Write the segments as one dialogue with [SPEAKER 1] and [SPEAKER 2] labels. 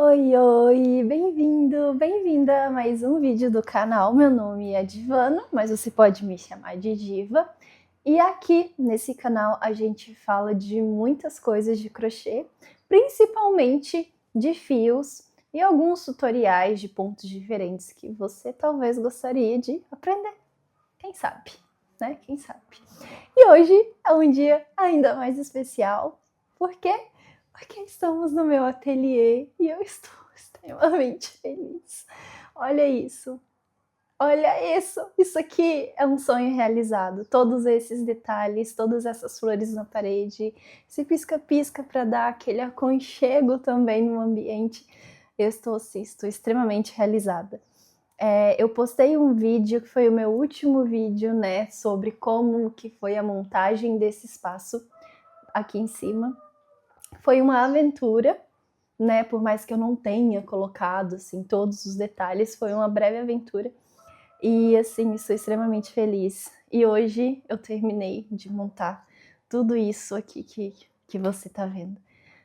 [SPEAKER 1] Oi, oi, bem-vindo, bem-vinda a mais um vídeo do canal. Meu nome é Divana, mas você pode me chamar de Diva. E aqui nesse canal a gente fala de muitas coisas de crochê, principalmente de fios e alguns tutoriais de pontos diferentes que você talvez gostaria de aprender. Quem sabe, né? Quem sabe? E hoje é um dia ainda mais especial. Por quê? Porque estamos no meu ateliê e eu estou extremamente feliz. Olha isso. Olha isso! Isso aqui é um sonho realizado. Todos esses detalhes, todas essas flores na parede, esse pisca-pisca para dar aquele aconchego também no ambiente. Eu estou assim, estou extremamente realizada. Eu postei um vídeo, que foi o meu último vídeo, né, sobre como que foi a montagem desse espaço aqui em cima. Foi uma aventura, né, por mais que eu não tenha colocado, assim, todos os detalhes, foi uma breve aventura. E, assim, estou extremamente feliz. E hoje eu terminei de montar tudo isso aqui que você tá vendo.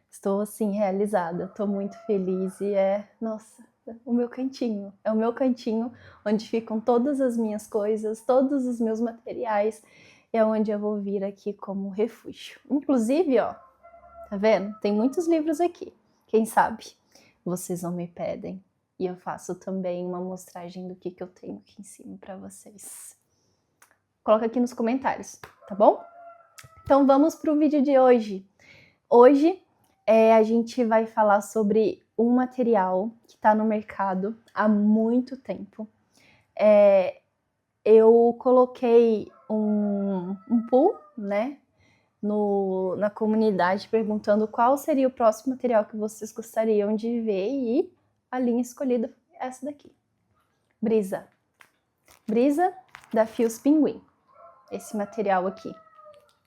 [SPEAKER 1] Estou, assim, realizada, estou muito feliz e nossa, o meu cantinho. É o meu cantinho onde ficam todas as minhas coisas, todos os meus materiais. É onde eu vou vir aqui como refúgio. Inclusive, ó, tá vendo? Tem muitos livros aqui. Quem sabe vocês não me pedem. E eu faço também uma mostragem do que eu tenho aqui em cima para vocês. Coloca aqui nos comentários, tá bom? Então vamos pro vídeo de hoje. Hoje a gente vai falar sobre um material que está no mercado há muito tempo. Eu coloquei um poll, né, na comunidade perguntando qual seria o próximo material que vocês gostariam de ver e a linha escolhida foi essa daqui. Brisa. Brisa da Fios Pinguim. Esse material aqui,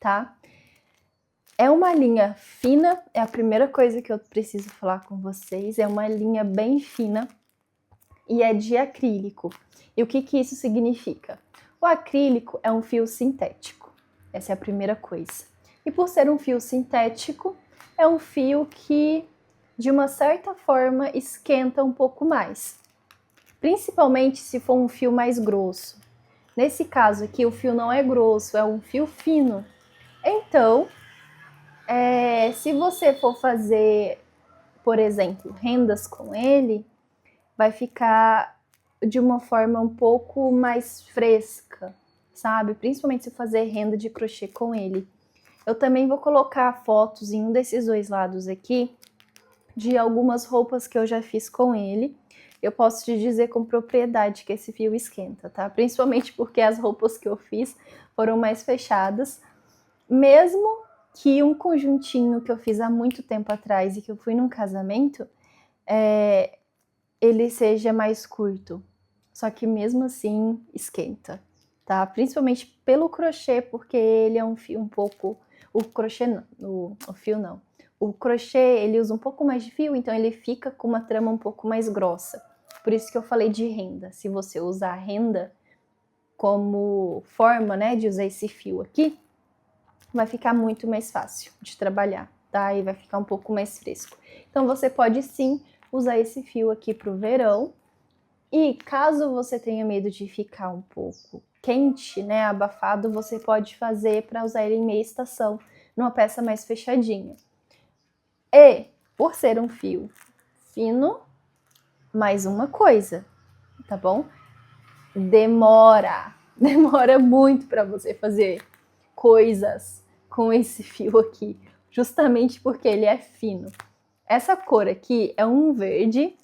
[SPEAKER 1] tá? É uma linha fina, é a primeira coisa que eu preciso falar com vocês. É uma linha bem fina e é de acrílico. E o que isso significa? O acrílico é um fio sintético. Essa é a primeira coisa. E por ser um fio sintético, é um fio que, de uma certa forma, esquenta um pouco mais. Principalmente se for um fio mais grosso. Nesse caso aqui, o fio não é grosso, é um fio fino. Então, se você for fazer, por exemplo, rendas com ele, vai ficar de uma forma um pouco mais fresca, sabe? Principalmente se fazer renda de crochê com ele. Eu também vou colocar fotos em um desses dois lados aqui de algumas roupas que eu já fiz com ele. Eu posso te dizer com propriedade que esse fio esquenta, tá? Principalmente porque as roupas que eu fiz foram mais fechadas. Mesmo que um conjuntinho que eu fiz há muito tempo atrás e que eu fui num casamento, ele seja mais curto. Só que mesmo assim esquenta, tá? Principalmente pelo crochê, porque ele é um fio um pouco... O crochê não, o fio não. O crochê, ele usa um pouco mais de fio, então ele fica com uma trama um pouco mais grossa. Por isso que eu falei de renda. Se você usar a renda como forma, né, de usar esse fio aqui, vai ficar muito mais fácil de trabalhar, tá? E vai ficar um pouco mais fresco. Então você pode sim usar esse fio aqui pro verão. E caso você tenha medo de ficar um pouco quente, né, abafado, você pode fazer para usar ele em meia estação, numa peça mais fechadinha. E, por ser um fio fino, mais uma coisa, tá bom? Demora muito para você fazer coisas com esse fio aqui, justamente porque ele é fino. Essa cor aqui é um verde,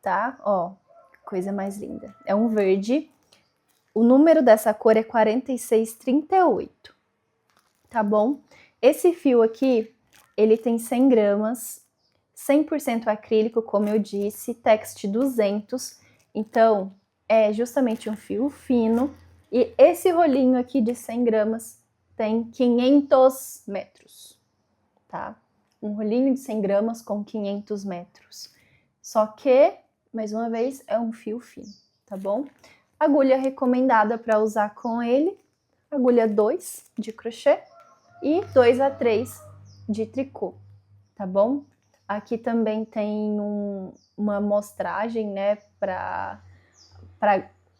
[SPEAKER 1] tá? Ó, coisa mais linda. É um verde. O número dessa cor é 4638, tá bom? Esse fio aqui, ele tem 100 gramas, 100% acrílico, como eu disse, Text 200. Então, é justamente um fio fino. E esse rolinho aqui de 100 gramas tem 500 metros, tá? Um rolinho de 100 gramas com 500 metros. Só que, mais uma vez, é um fio fino, tá bom? Agulha recomendada para usar com ele, agulha 2 de crochê e 2 a 3 de tricô, tá bom? Aqui também tem uma amostragem, né, para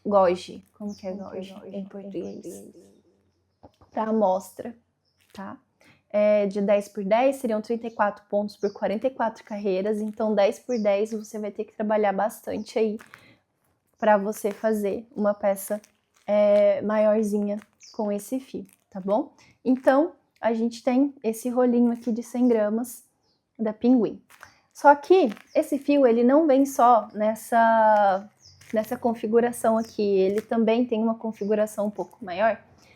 [SPEAKER 1] goji. Como que é goji em português? Para amostra, tá? De 10 por 10 seriam 34 pontos por 44 carreiras, então 10 por 10 você vai ter que trabalhar bastante aí para você fazer uma peça maiorzinha com esse fio, tá bom? Então, a gente tem esse rolinho aqui de 100 gramas da Pinguim. Só que esse fio, ele não vem só nessa configuração aqui, ele também tem uma configuração um pouco maior,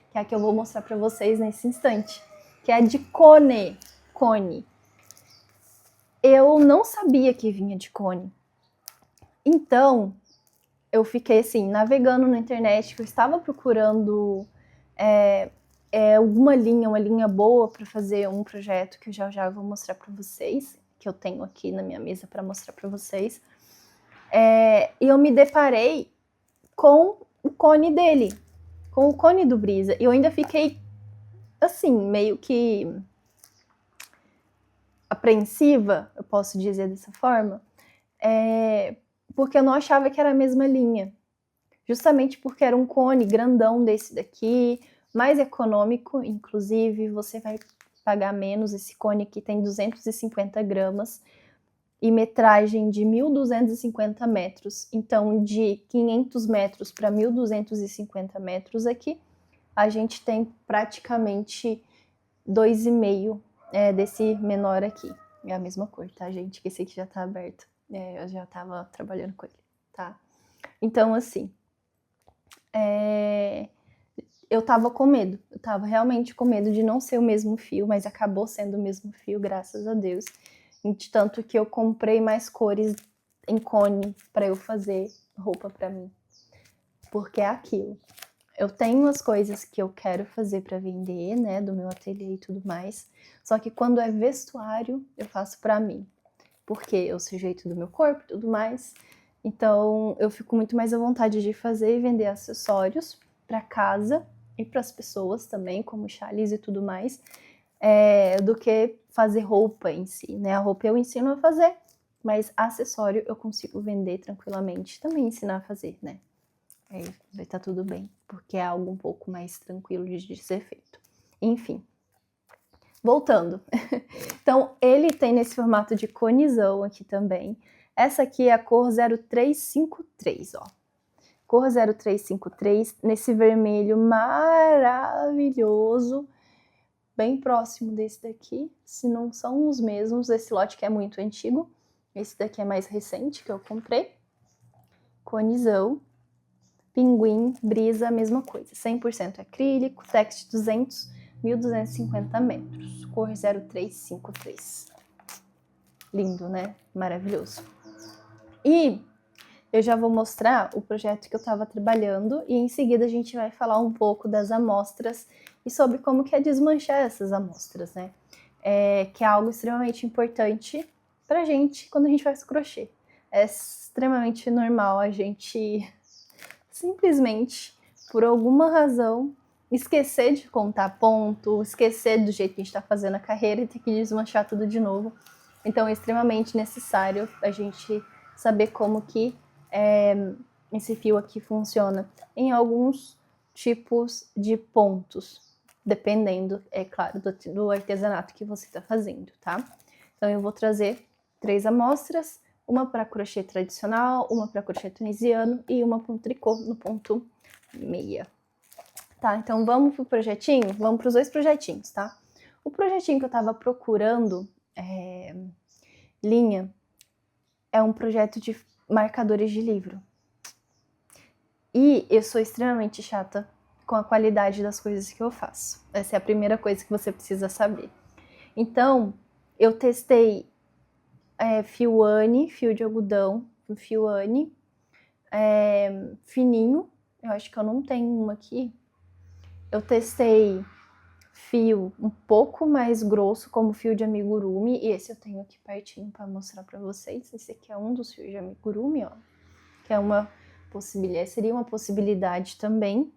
[SPEAKER 1] que é a que eu vou mostrar para vocês nesse instante, que é de cone. Eu não sabia que vinha de cone. Então, eu fiquei assim, navegando na internet, que eu estava procurando uma linha boa para fazer um projeto que eu já vou mostrar para vocês, que eu tenho aqui na minha mesa para mostrar para vocês. E eu me deparei com o cone dele, com o cone do Brisa. E eu ainda fiquei, assim, meio que apreensiva, eu posso dizer dessa forma, porque eu não achava que era a mesma linha. Justamente porque era um cone grandão desse daqui, mais econômico, inclusive, você vai pagar menos. Esse cone aqui tem 250 gramas e metragem de 1.250 metros. Então, de 500 metros para 1.250 metros aqui, a gente tem praticamente 2,5 desse menor aqui. É a mesma cor, tá, gente? Que esse aqui já tá aberto. Eu já tava trabalhando com ele, tá? Então, assim, eu tava com medo. Eu tava realmente com medo de não ser o mesmo fio, mas acabou sendo o mesmo fio, graças a Deus. De tanto que eu comprei mais cores em cone para eu fazer roupa para mim. Porque é aquilo. Eu tenho as coisas que eu quero fazer para vender, né, do meu ateliê e tudo mais. Só que quando é vestuário, eu faço para mim. Porque eu sei o jeito do meu corpo e tudo mais. Então, eu fico muito mais à vontade de fazer e vender acessórios para casa e para as pessoas também, como chales e tudo mais, do que fazer roupa em si, né? A roupa eu ensino a fazer, mas acessório eu consigo vender tranquilamente, também ensinar a fazer, né? Aí vai estar tudo bem, porque é algo um pouco mais tranquilo de ser feito. Enfim, voltando. Então, ele tem nesse formato de conizão aqui também. Essa aqui é a cor 0353, ó. Cor 0353, nesse vermelho maravilhoso, bem próximo desse daqui, se não são os mesmos. Esse lote que é muito antigo, esse daqui é mais recente, que eu comprei. Conizão, Pinguim, Brisa, mesma coisa. 100% acrílico, Text 200, 1.250 metros. Cor 0353. Lindo, né? Maravilhoso. E eu já vou mostrar o projeto que eu estava trabalhando e em seguida a gente vai falar um pouco das amostras e sobre como que é desmanchar essas amostras, né? Que é algo extremamente importante pra gente quando a gente faz crochê. É extremamente normal a gente simplesmente, por alguma razão, esquecer de contar ponto, esquecer do jeito que a gente está fazendo a carreira e ter que desmanchar tudo de novo. Então é extremamente necessário a gente saber como que esse fio aqui funciona em alguns tipos de pontos, dependendo, é claro, do artesanato que você está fazendo, tá? Então eu vou trazer 3 amostras, uma para crochê tradicional, uma para crochê tunisiano e uma para um tricô no ponto meia. Tá, então vamos pro projetinho? Vamos para os 2 projetinhos, tá? O projetinho que eu tava procurando linha é um projeto de marcadores de livro. E eu sou extremamente chata com a qualidade das coisas que eu faço. Essa é a primeira coisa que você precisa saber. Então, eu testei fio Anne, fio de algodão, fio Anne, fininho. Eu acho que eu não tenho uma aqui. Eu testei fio um pouco mais grosso, como fio de amigurumi, e esse eu tenho aqui pertinho para mostrar para vocês. Esse aqui é um dos fios de amigurumi, ó, que é uma possibilidade, seria uma possibilidade também.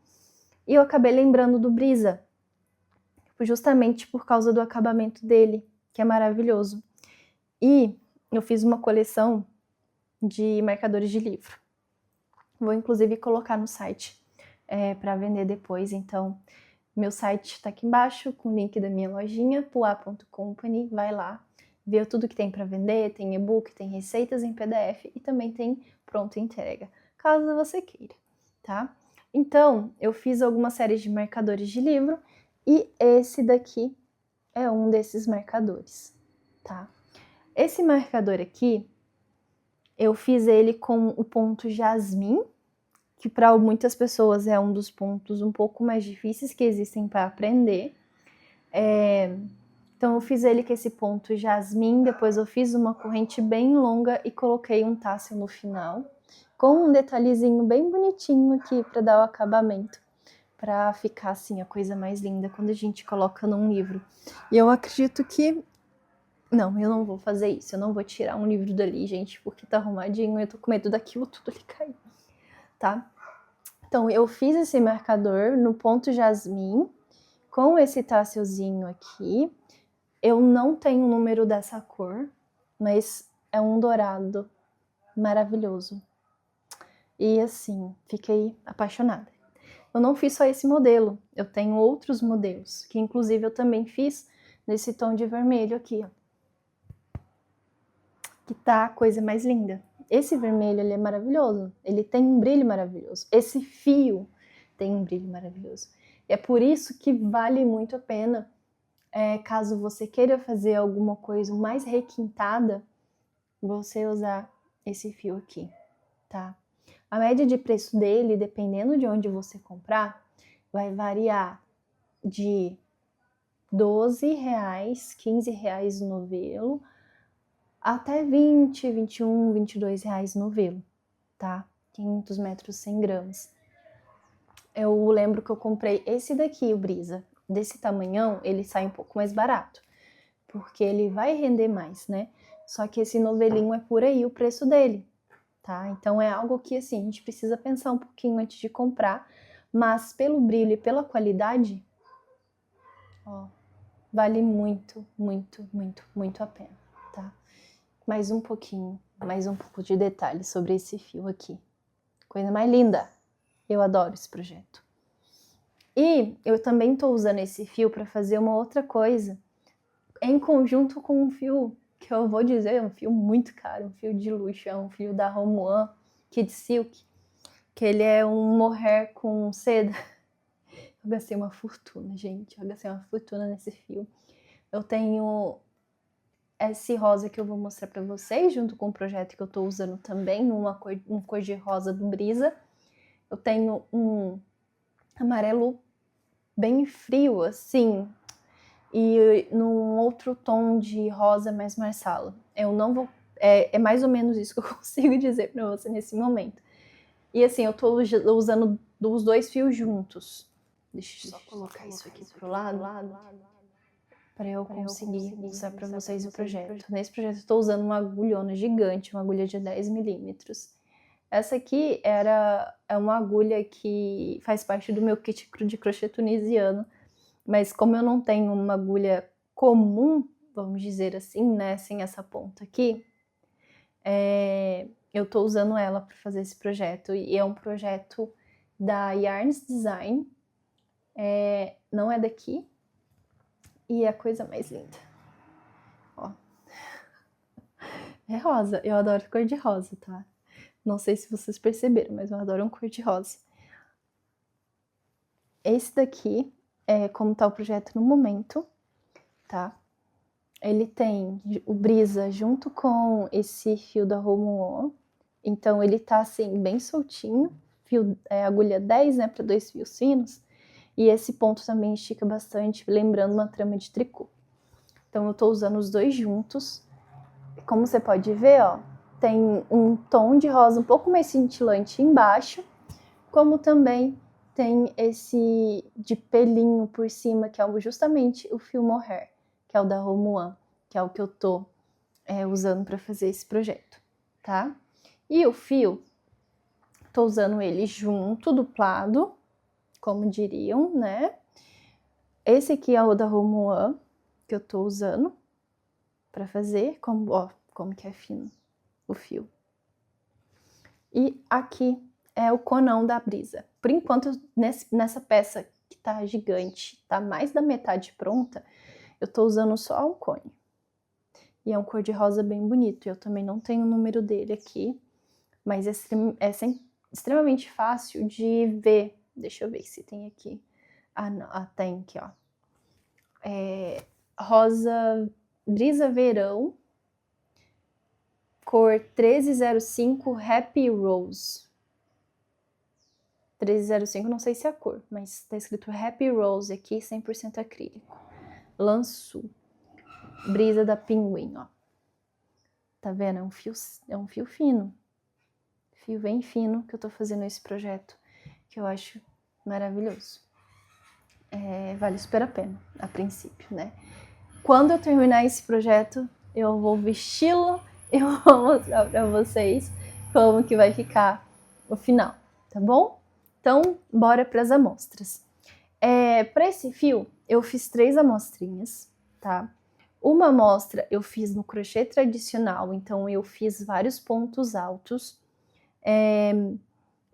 [SPEAKER 1] E eu acabei lembrando do Brisa, justamente por causa do acabamento dele, que é maravilhoso. E eu fiz uma coleção de marcadores de livro. Vou inclusive colocar no site para vender depois, então meu site está aqui embaixo com o link da minha lojinha, puá.company, vai lá, vê tudo que tem para vender, tem e-book, tem receitas em PDF e também tem pronta entrega, caso você queira, tá? Então, eu fiz algumas séries de marcadores de livro e esse daqui é um desses marcadores, tá? Esse marcador aqui, eu fiz ele com o ponto jasmim, que para muitas pessoas é um dos pontos um pouco mais difíceis que existem para aprender. Então eu fiz ele com esse ponto jasmim, depois eu fiz uma corrente bem longa e coloquei um tassel no final, com um detalhezinho bem bonitinho aqui para dar o acabamento, para ficar assim a coisa mais linda quando a gente coloca num livro. E eu acredito que... Não, eu não vou fazer isso, eu não vou tirar um livro dali, gente, porque tá arrumadinho e eu tô com medo daquilo tudo ali cair, tá? Então, eu fiz esse marcador no ponto jasmim, com esse tasselzinho aqui. Eu não tenho o número dessa cor, mas é um dourado maravilhoso. E assim, fiquei apaixonada. Eu não fiz só esse modelo, eu tenho outros modelos, que inclusive eu também fiz nesse tom de vermelho aqui, ó. Que tá a coisa mais linda. Esse vermelho, ele é maravilhoso, ele tem um brilho maravilhoso. Esse fio tem um brilho maravilhoso. E é por isso que vale muito a pena, caso você queira fazer alguma coisa mais requintada, você usar esse fio aqui, tá? A média de preço dele, dependendo de onde você comprar, vai variar de R$12, R$15 no novelo, até 20, 21, R$22 no novelo, tá? 500 metros, 100 gramas. Eu lembro que eu comprei esse daqui, o Brisa. Desse tamanhão, ele sai um pouco mais barato, porque ele vai render mais, né? Só que esse novelinho é por aí o preço dele, tá? Então é algo que, assim, a gente precisa pensar um pouquinho antes de comprar, mas pelo brilho e pela qualidade, ó, vale muito, muito, muito, muito a pena, tá? Mais um pouquinho, mais um pouco de detalhe sobre esse fio aqui. Coisa mais linda! Eu adoro esse projeto. E eu também estou usando esse fio para fazer uma outra coisa, em conjunto com um fio que eu vou dizer, é um fio muito caro, um fio de luxo, é um fio da Romuan Kid Silk, que ele é um mohair com seda. Eu gastei uma fortuna, gente, eu gastei uma fortuna nesse fio. Eu tenho esse rosa que eu vou mostrar para vocês, junto com o projeto que eu estou usando também, um cor de rosa do Brisa. Eu tenho um amarelo bem frio, assim, e num outro tom de rosa mais marsala. Eu não vou... É mais ou menos isso que eu consigo dizer para você nesse momento. E assim, eu tô usando os dois fios juntos. Deixa eu só colocar isso aqui pro lado para eu conseguir mostrar para vocês o projeto. Nesse projeto eu tô usando uma agulhona gigante, uma agulha de 10 milímetros. Essa aqui é uma agulha que faz parte do meu kit de crochê tunisiano, mas como eu não tenho uma agulha comum, vamos dizer assim, né, sem essa ponta aqui, eu tô usando ela para fazer esse projeto, e é um projeto da Yarns Design, não é daqui, e é a coisa mais linda. Ó. É rosa, eu adoro cor de rosa, tá? Não sei se vocês perceberam, mas eu adoro um cor de rosa. Esse daqui é como tá o projeto no momento, tá? Ele tem o Brisa junto com esse fio da Romuan, então ele tá assim bem soltinho, fio, agulha 10, né, para 2 fios finos, e esse ponto também estica bastante, lembrando uma trama de tricô. Então eu tô usando os dois juntos. Como você pode ver, ó, tem um tom de rosa um pouco mais cintilante embaixo, como também tem esse de pelinho por cima, que é justamente o fio mohair, que é o da Romuan, que é o que eu tô usando para fazer esse projeto, tá? E o fio, tô usando ele junto, duplado, como diriam, né? Esse aqui é o da Romuan, que eu tô usando para fazer, como, ó, como que é fino o fio. E aqui é o conão da brisa. Por enquanto, nessa peça que tá gigante, tá mais da metade pronta, eu tô usando só um cone. E é um cor-de-rosa bem bonito. Eu também não tenho o número dele aqui, mas é extremamente fácil de ver. Deixa eu ver se tem aqui. Ah, não. Ah, tem aqui, ó. Rosa Brisa Verão, cor 1305 Happy Rose. 1305, não sei se é a cor, mas tá escrito Happy Rose aqui, 100% acrílico. Lançu. Brisa da Pinguim, ó. Tá vendo? É um fio fino. Fio bem fino que eu tô fazendo esse projeto, que eu acho maravilhoso. Vale super a pena, a princípio, né? Quando eu terminar esse projeto, eu vou vesti-lo e eu vou mostrar pra vocês como que vai ficar o final, tá bom? Então, bora pras amostras. Para esse fio, eu fiz 3 amostrinhas, tá? Uma amostra eu fiz no crochê tradicional, então eu fiz vários pontos altos.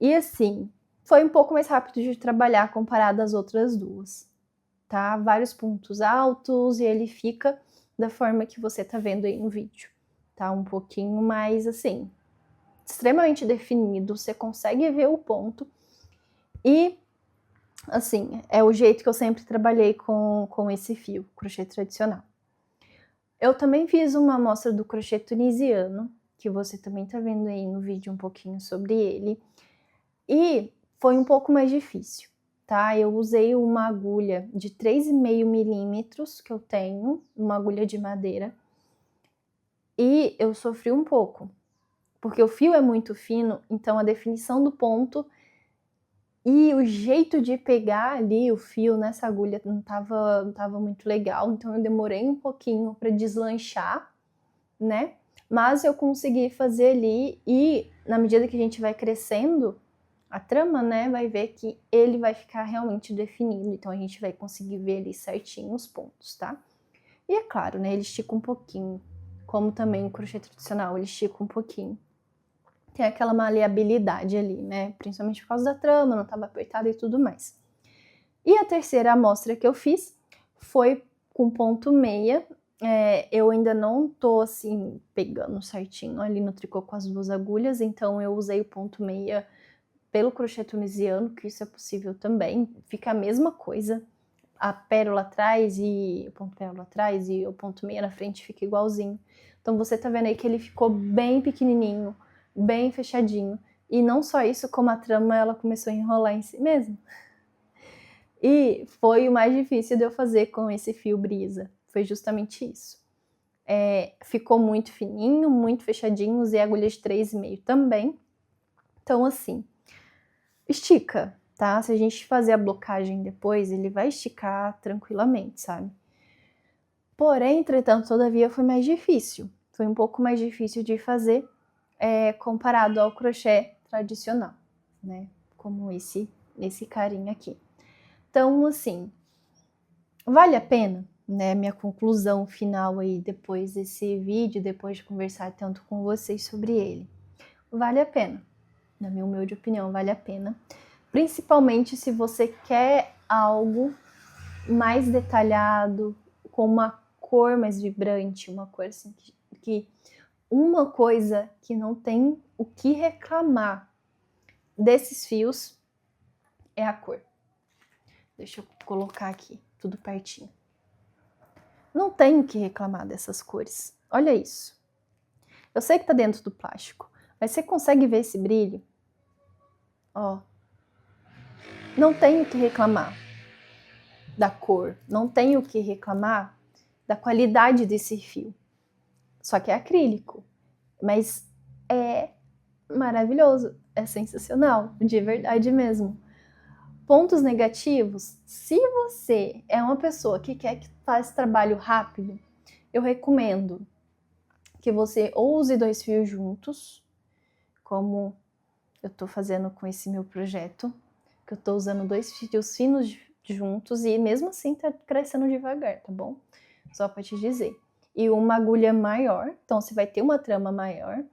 [SPEAKER 1] E assim, foi um pouco mais rápido de trabalhar comparado às outras duas, tá? Vários pontos altos e ele fica da forma que você tá vendo aí no vídeo, tá? Um pouquinho mais assim, extremamente definido, você consegue ver o ponto e assim, é o jeito que eu sempre trabalhei com esse fio, crochê tradicional. Eu também fiz uma amostra do crochê tunisiano, que você também tá vendo aí no vídeo um pouquinho sobre ele. E foi um pouco mais difícil, tá? Eu usei uma agulha de 3,5 milímetros que eu tenho, uma agulha de madeira. E eu sofri um pouco, porque o fio é muito fino, então a definição do ponto e o jeito de pegar ali o fio nessa agulha não tava muito legal, então eu demorei um pouquinho para deslanchar, né? Mas eu consegui fazer ali e na medida que a gente vai crescendo a trama, né, vai ver que ele vai ficar realmente definido, então a gente vai conseguir ver ali certinho os pontos, tá? E é claro, né, ele estica um pouquinho, como também o crochê tradicional, ele estica um pouquinho. Tem aquela maleabilidade ali, né? Principalmente por causa da trama, não estava apertada e tudo mais. E a terceira amostra que eu fiz foi com ponto meia. Eu ainda não tô assim pegando certinho ali no tricô com as 2 agulhas, então eu usei o ponto meia pelo crochê tunisiano, que isso é possível também. Fica a mesma coisa. A pérola atrás e o ponto pérola atrás e o ponto meia na frente fica igualzinho. Então você tá vendo aí que ele ficou bem pequenininho, bem fechadinho. E não só isso, como a trama ela começou a enrolar em si mesmo. E foi o mais difícil de eu fazer com esse fio brisa. Foi justamente isso. Ficou muito fininho, muito fechadinho. Usei agulha de 3,5 também. Então assim, estica, tá? Se a gente fazer a blocagem depois, ele vai esticar tranquilamente, sabe? Porém, entretanto, todavia foi mais difícil. Foi um pouco mais difícil de fazer comparado ao crochê tradicional, né? Como esse carinha aqui. Então, assim, vale a pena, né? Minha conclusão final aí depois desse vídeo, depois de conversar tanto com vocês sobre ele. Vale a pena. Na minha humilde opinião, vale a pena. Principalmente se você quer algo mais detalhado, com uma cor mais vibrante, uma cor assim que uma coisa que não tem o que reclamar desses fios é a cor. Deixa eu colocar aqui tudo pertinho. Não tem o que reclamar dessas cores. Olha isso. Eu sei que tá dentro do plástico, mas você consegue ver esse brilho? Ó. Não tem o que reclamar da cor, não tem o que reclamar da qualidade desse fio. Só que é acrílico, mas é maravilhoso, é sensacional, de verdade mesmo. Pontos negativos, se você é uma pessoa que quer que faça trabalho rápido, eu recomendo que você ou use 2 fios juntos, como eu tô fazendo com esse meu projeto, que eu tô usando 2 fios finos juntos e mesmo assim tá crescendo devagar, tá bom? Só pra te dizer. e uma agulha maior, então você vai ter uma trama maior,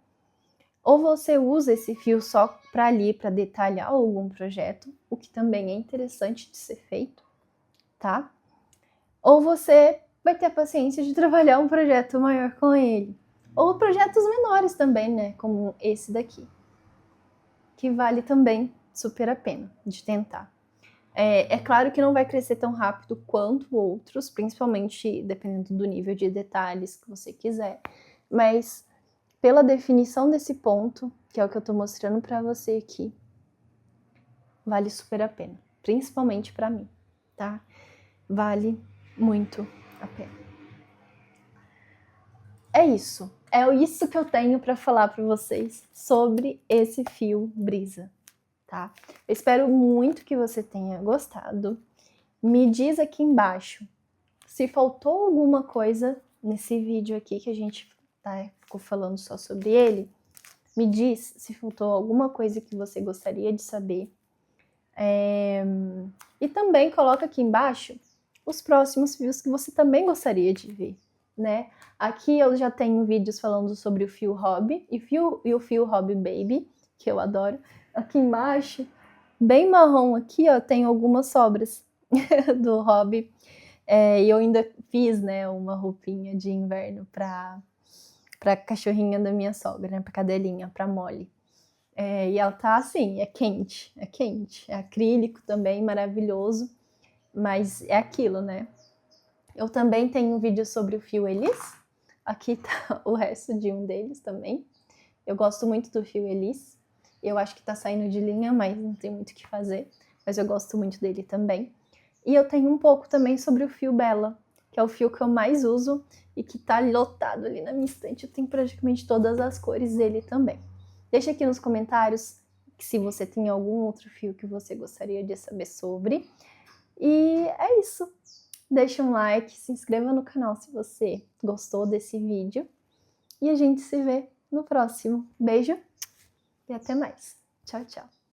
[SPEAKER 1] ou você usa esse fio só para ali, para detalhar algum projeto, o que também é interessante de ser feito, tá? Ou você vai ter a paciência de trabalhar um projeto maior com ele. Ou projetos menores também, né? Como esse daqui. Que vale também super a pena de tentar. É claro que não vai crescer tão rápido quanto outros, principalmente dependendo do nível de detalhes que você quiser. Mas pela definição desse ponto, que é o que eu tô mostrando para você aqui, vale super a pena. Principalmente para mim, tá? Vale muito a pena. É isso. É isso que eu tenho para falar para vocês sobre esse fio brisa, tá? Eu espero muito que você tenha gostado. Me diz aqui embaixo se faltou alguma coisa nesse vídeo aqui que a gente ficou falando só sobre ele. Me diz se faltou alguma coisa que você gostaria de saber. E também coloca aqui embaixo os próximos fios que você também gostaria de ver, né? Aqui eu já tenho vídeos falando sobre o fio Hobby e o fio Hobby Baby, que eu adoro. Aqui embaixo, bem marrom aqui, ó, tem algumas sobras do Hobby. E eu ainda fiz, né, uma roupinha de inverno pra cachorrinha da minha sogra, né, pra cadelinha, pra Molly. E ela tá assim, é quente. É acrílico também, maravilhoso. Mas é aquilo, né? Eu também tenho um vídeo sobre o fio Elis. Aqui tá o resto de um deles também. Eu gosto muito do fio Elis. Eu acho que tá saindo de linha, mas não tem muito o que fazer. Mas eu gosto muito dele também. E eu tenho um pouco também sobre o fio Bella, que é o fio que eu mais uso e que tá lotado ali na minha estante. Eu tenho praticamente todas as cores dele também. Deixa aqui nos comentários se você tem algum outro fio que você gostaria de saber sobre. E é isso. Deixa um like, se inscreva no canal se você gostou desse vídeo. E a gente se vê no próximo. Beijo e até mais. Tchau, tchau.